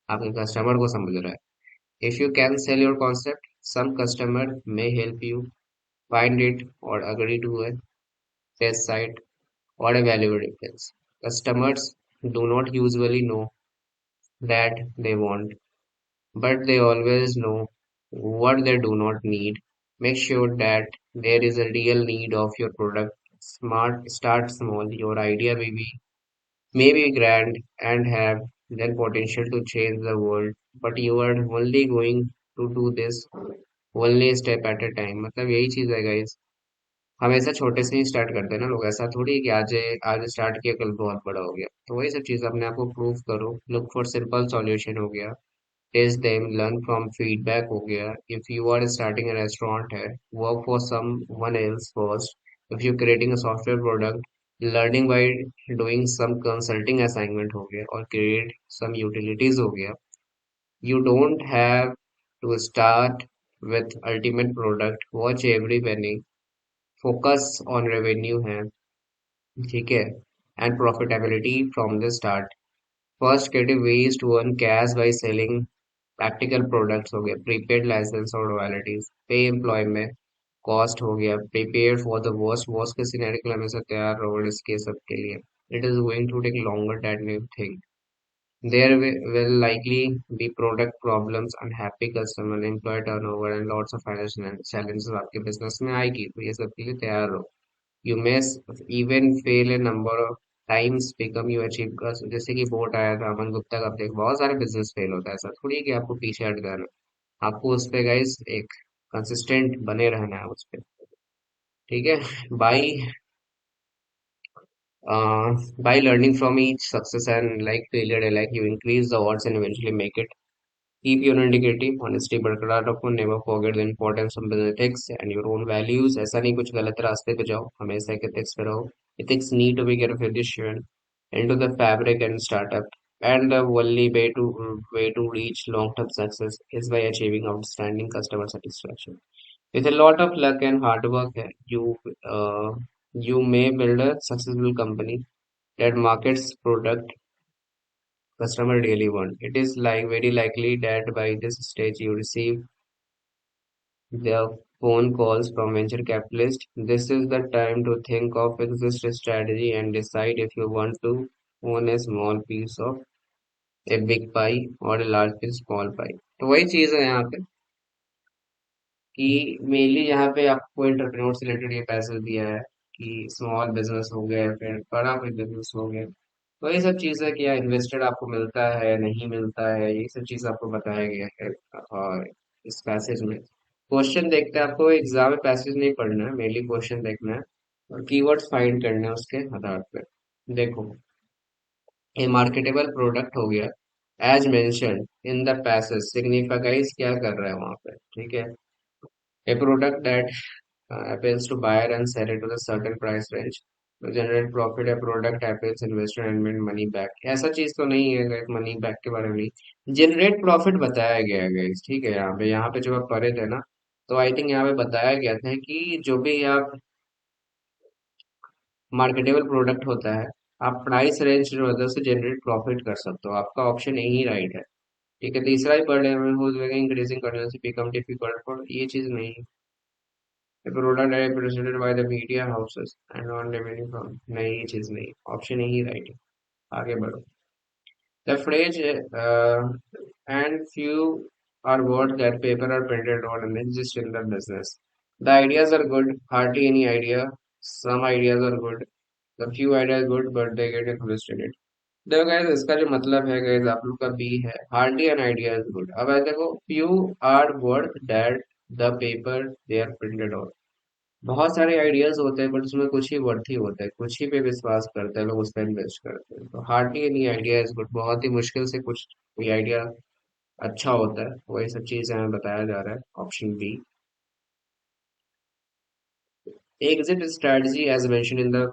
आपके कस्टमर को समझ रहा है। If you can sell your concept, some customer may help you find it or agree to a test site or a valuable difference. Customers do not usually know that they want, but they always know what they do not need. Make sure that there is a real need of your product. Smart, start small. Your idea may be grand and have then potential to change the world, but you are only going to do this only step at a time। मतलब यही चीज है guys, हमेशा छोटे से ही start करते हैं ना लोग, ऐसा थोड़ी है कि आज आज स्टार्ट किया कल बहुत बड़ा हो गया। तो वही सब चीज अपने आप को प्रूव करो। लुक फॉर सिंपल सॉल्यूशन हो गया, test them, learn from feedback हो गया। If you are starting a restaurant है, work for someone else first. If you creating a software product, learning by doing some consulting assignment हो गया, और create some utilities हो गया। You don't have to start with ultimate product, watch every penny, focus on revenue है, ठीक है, and profitability from the start. First creative ways to earn cash by selling practical products हो गया, prepaid license और royalties, pay employee में cost हो गया, prepare for the worst के scenario के लिए हमेशा तैयार रहो इसके सब के लिए। It is going to take longer than you think. There will likely be product problems, unhappy customer, employee turnover, and lots of financial challenges आपके business में आएगी, तो ये सब के लिए तैयार रहो। You may even fail a number of times become you achieve का, जैसे कि बोट आया था अमन गुप्ता का, आप देख बहुत सारे बिजनेस फेल होता है। ऐसा थोड़ी है कि आपको पीछे हट जाना, आपको उस पे गाइस एक कंसिस्टेंट बने रहना है उस पे। ठीक है, by by learning from each success and like failure, like you increase the odds and eventually make it. Keep your integrity, honesty बरकरार रखो, never forget the importance of business ethics and your own values। ऐसा नहीं कुछ गलत रास्ते पे जाओ, हमेशा एक ethics पे रहो। Ethics need to be carefully positioned into the fabric and startup, and the only way to reach long-term success is by achieving outstanding customer satisfaction. With a lot of luck and hard work, uh, you may build a successful company that markets product customer really want. It is like very likely that by this stage you receive their phone calls from venture capitalists. This is the time to think of exit strategy and decide if you want to own a small piece of a big pie और a large piece small pie. तो वही चीज है यहाँ पे कि mainly यहाँ पे आपको एंटरप्रेन्योर से रिलेटेड ये पैसेज दिया है कि स्मॉल बिजनेस हो गया फिर बड़ा कोई बिजनेस हो गया, तो ये सब चीज़ है कि यार इन्वेस्टेड आपको मिलता है नहीं मिलता है, ये सब चीज़ आपको बताया गया है। और इस पैसेज में क्वेश्चन देखते हैं, आपको एग्जाम में पैसेज नहीं पढ़ना है, मेनली क्वेश्चन देखना है और कीवर्ड्स फाइंड करना है उसके आधार पर। देखो, ये मार्केटेबल प्रोडक्ट हो गया as mentioned in the passage, signifies क्या कर रहा है वहां पे, ठीक है। A product that appeals to buyer and sell it to the certain price range to generate profit, a product appeals investor and make money back। ऐसा चीज तो नहीं है गाइस, मनी बैक के बारे में नहीं, जनरेट प्रॉफिट बताया गया है गाइस, ठीक है। यहाँ पे जब आप पढ़े थे ना, तो आई थिंक यहाँ पे बताया गया था कि जो भी आप मार्केटेबल प्रोडक्ट होता है, आप प्राइस रेंज जो होता है उससे जनरेट प्रॉफिट कर सकते हो, आपका ऑप्शन यही राइट है, ठीक है। तीसरा ही पढ़ रहे हैं, इंक्रीजिंग कर्रेंसी बिकम डिफिकल्ट फॉर, ये चीज नहीं है। The product are represented by the media houses and on revenue from, नहीं ये चीज नहीं, ऑप्शन यही राइट है। आगे बढ़ो। The phrase and few are words that paper are printed on and exist in the business. The ideas are good, hardly any idea. Some ideas are good. The few ideas good, but they get invested in it. देखो guys, इसका जो मतलब है guys, आप लोग का B है, hardly an idea is good। अब देखो, few are worth that the paper they are printed on। बहुत सारे आइडियाज होते हैं बट उसमें कुछ ही वर्थ ही होता है, कुछ ही पे विश्वास करते हैं लोग, उस पर इन्वेस्ट करते हैं। तो hardly any idea is good, बहुत ही मुश्किल से कुछ कोई आइडिया अच्छा होता है, वही सब चीजें हमें बताया जा रहा है, option B. Exit strategy as mention in the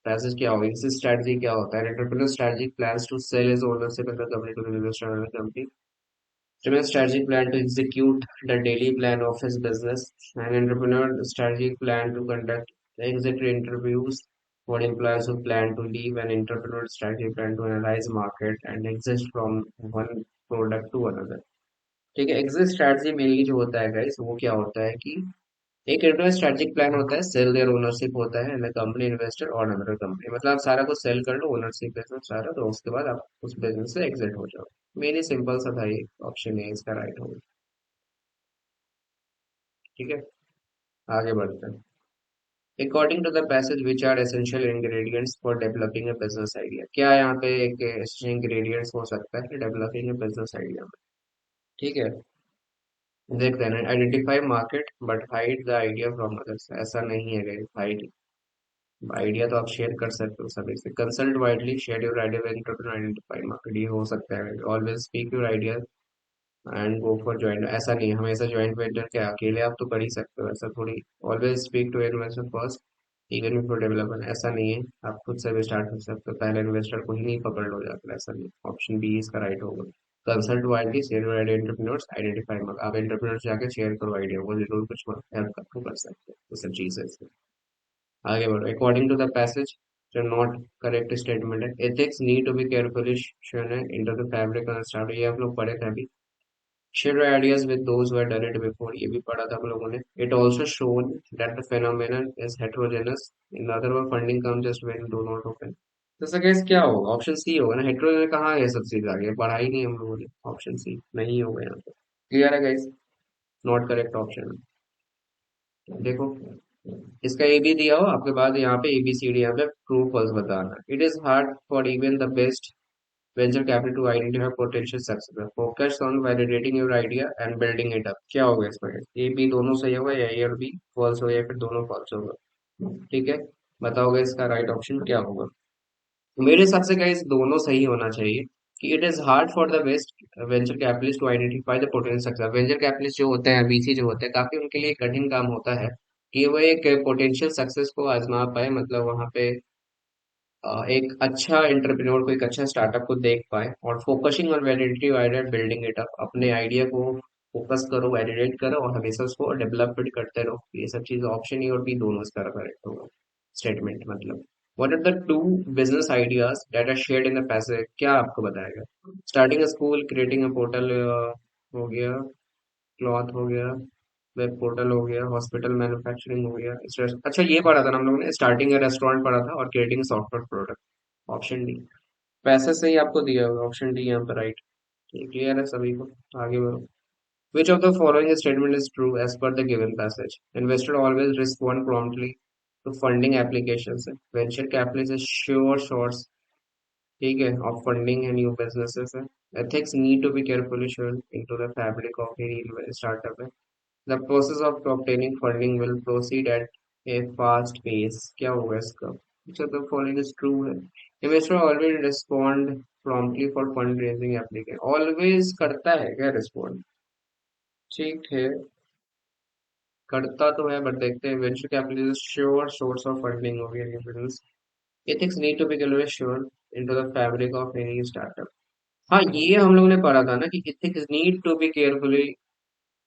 passage क्या होगी, एग्जिट स्ट्रेटजी क्या होता है, entrepreneur strategy plans to sell his ownership in the company to invest in company. Entrepreneur strategic plan to execute the daily plan of his business. An entrepreneur strategic plan to conduct exit interviews for employees who plan to leave. An entrepreneur strategic plan to analyze market and exist from one product to another। ठीक है, exit strategy mainly जो होता है guys, वो क्या होता है कि एक इंटरनल स्ट्रैटेजिक प्लान होता है, सेल देयर ओनरशिप होता है, एंड कंपनी इन्वेस्टर और अनदर कंपनी, मतलब आप सारा कुछ सेल कर लो, ओनरशिप के साथ सारा, तो उसके बाद आप उस बिजनेस से एग्जिट हो जाओ। मेरी सिंपल सा था ये, ऑप्शन ए इसका राइट होगा। ठीक है, आगे बढ़ते हैं। According to the passage which are essential ingredients for developing a business idea, क्या यहाँ पे एक एसेंशियल इंग्रेडिएंट्स हो सकता है डेवलपिंग ए बिजनेस आइडिया में, ठीक है। देखते हैं, identify market but hide the idea from others, ऐसा नहीं है हाइड आइडिया तो आप शेयर कर सकते हो सभी से। Consult widely, share your idea with entrepreneur, identify market, ये हो सकता है। Always speak your idea and go for joint, ऐसा नहीं है हमेशा ज्वाइंट वेंचर के अकेले आप तो कर ही सकते हो, ऐसा थोड़ी। Always speak to investor first even before developer, ऐसा नहीं है, आप खुद से भी स्टार्ट कर सकते हो, पहले इन्वेस्टर को ही नहीं पकड़ लो जाकर, ऐसा नहीं। ऑप्शन बी इसका राइट होगा। Consult widely, share your idea entrepreneurs, identify market, आप एंटरप्रेन्योर्स जाके शेयर करो आइडिया, वो जरूर कुछ हेल्प आपको कर सकते हो, ये सब चीजें। आगे बढ़ो। अकॉर्डिंग टू द पैसेज जो नॉट करेक्ट स्टेटमेंट है, ethics need to be carefully shown into the fabric of start, ये आप लोग पढ़े थे अभी। Share ideas with those who had done it before, ये भी पढ़ा था हम लोगों ने। It also shown that the phenomenon is heterogeneous, in other word funding come just when do not open. तो सर केस क्या होगा, ऑप्शन सी होगा ना, हेटेरोजेनस कहाँ है, सब चीज आ गया, पढ़ा ही नहीं हम लोगों ने, ऑप्शन सी नहीं होगा यहाँ पे। क्लियर है गाइस, नॉट करेक्ट ऑप्शन। देखो, इसका ए बी दिया हो आपके बाद, यहाँ पे ABCD, यहाँ पे ट्रू फॉल्स बताना। It is hard for even the best venture capital to identify potential success, focus on validating your idea and building it up. क्या होगा इसमें, ए बी दोनों सही होगा या ए और बी फॉल्स होगा या फिर दोनों फॉल्स होगा, ठीक है। बताओगे इसका राइट ऑप्शन क्या होगा। मेरे हिसाब से गाइस दोनों सही होना चाहिए, कि it is hard for the best venture capitalist to identify the potential success. Venture capitalist जो होते हैं, VC जो होते हैं, काफी उनके लिए कठिन काम होता है कि वो एक पोटेंशियल सक्सेस को आजमा पाए, मतलब वहां पे एक अच्छा एंटरप्रेन्योर को, एक अच्छा स्टार्टअप को देख पाए, और focusing on validity idea, building it up, अपने आइडिया को फोकस करो, वैलिडेट करो और हमेशा उसको डेवलपमेंट करते रहो, ये सब चीज ऑप्शन ए और बी दोनों इसका करेक्ट होगा स्टेटमेंट, मतलब। What are the two business ideas that are shared in the passage, क्या आपको बताएगा। Starting a school, creating a portal हो गया, क्लॉथ हो गया, वेब पोर्टल हो गया, हॉस्पिटल मैन्युफैक्चरिंग हो गया, अच्छा ये पढ़ा था ना हम लोगों ने, स्टार्टिंग का रेस्टोरेंट पढ़ा था और creating software product. Option D. पैसे से ही आपको दिया होगा, ऑप्शन डी यहाँ पर राइट। क्लियर है सभी को? आगे बढ़ो। Which of the following statement is true as per the given passage? Investor always respond promptly to funding applications. Venture capital is sure source, ठीक है, of funding and new businesses. Ethics need to be carefully shown into the fabric of any startup. The process of obtaining funding will proceed at a fast pace. क्या होगा इसका? Which of the following is true है? Investor always respond promptly for fundraising application. Always करता है क्या respond? ठीक है, करता तो है बट देखते हैं। Venture capital is sure source of funding हो गया evidence. Ethics need to be clearly sure into the fabric of any startup. हाँ, ये हम लोगों ने पढ़ा था ना कि ethics need to be carefully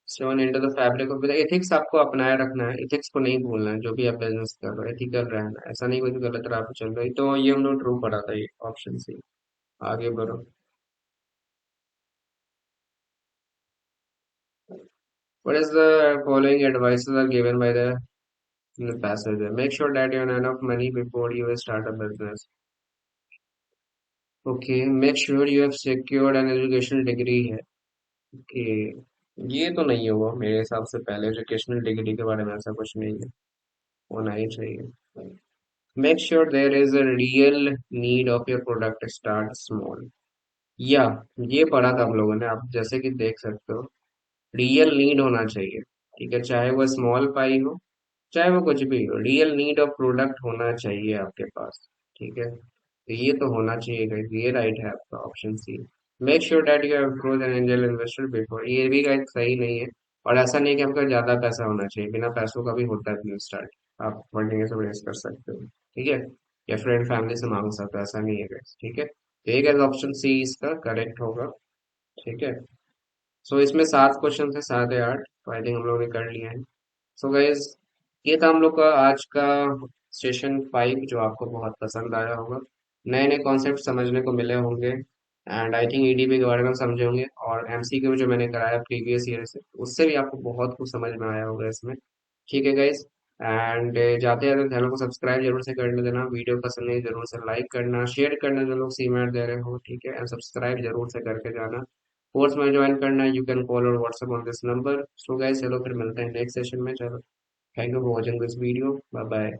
sure into the fabric of, ethics आपको अपनाए रखना है, एथिक्स को नहीं भूलना है, जो भी आप बिजनेस कर रहे हो एथिकल रहना है, ऐसा नहीं कोई गलत राह पे चल रहा है। तो ये हम लोग ट्रू पढ़ा था, ये ऑप्शन सी। आगे बढ़ो। What is the following advices are given by the passenger? Make sure that you have enough money before you start a business. Okay, make sure you have secured an educational degree है। Okay, ये तो नहीं होगा मेरे हिसाब से, पहले educational degree के बारे में ऐसा कुछ नहीं है, होना ही चाहिए। Make sure there is a real need of your product, start small. या ये पढ़ा था हम लोगों ने, आप जैसे कि देख सकते हो, रियल नीड होना चाहिए, ठीक है, चाहे वो स्मॉल पाई हो, चाहे वो कुछ भी हो, रियल नीड ऑफ प्रोडक्ट होना चाहिए आपके पास, ठीक है, तो ये तो होना चाहिए guys, ये राइट है आपका option C. Make sure that you have approach an angel investor before, ये भी गाइस सही नहीं है। और ऐसा नहीं कि आपका ज्यादा पैसा होना चाहिए, बिना पैसों का भी होता है बिजनेस स्टार्ट, आप फंडिंग से रेस कर सकते हो, ठीक है, या फ्रेंड फैमिली से मांग सकते हो, ऐसा नहीं है guys, ठीक है, तो ये guys ऑप्शन सी इसका करेक्ट होगा, ठीक है। सो इसमें 7 क्वेश्चन थे, 7 या 8, तो आई थिंक हम लोग ने कर लिए हैं। सो गाइज, ये था हम लोग का आज का सेशन 5, जो आपको बहुत पसंद आया होगा। नए नए कॉन्सेप्ट समझने को मिले होंगे, एंड आई थिंक ईडीपी के बारे में समझे होंगे, और एमसीक्यू जो मैंने कराया प्रीवियस ईयर से, उससे भी आपको बहुत कुछ समझ में आया होगा इसमें, ठीक है गाइज। एंड जाते जाते चैनल को सब्सक्राइब जरूर से कर देना, वीडियो पसंद नहीं जरूर से लाइक करना, शेयर करना जो लोग सीमेंट दे रहे हो, ठीक है, एंड सब्सक्राइब जरूर से करके जाना। कोर्स में ज्वाइन करना है, you can call or WhatsApp on this number. So guys, चलो फिर मिलते हैं नेक्स्ट सेशन में, चलो, thank you for watching this video, bye bye.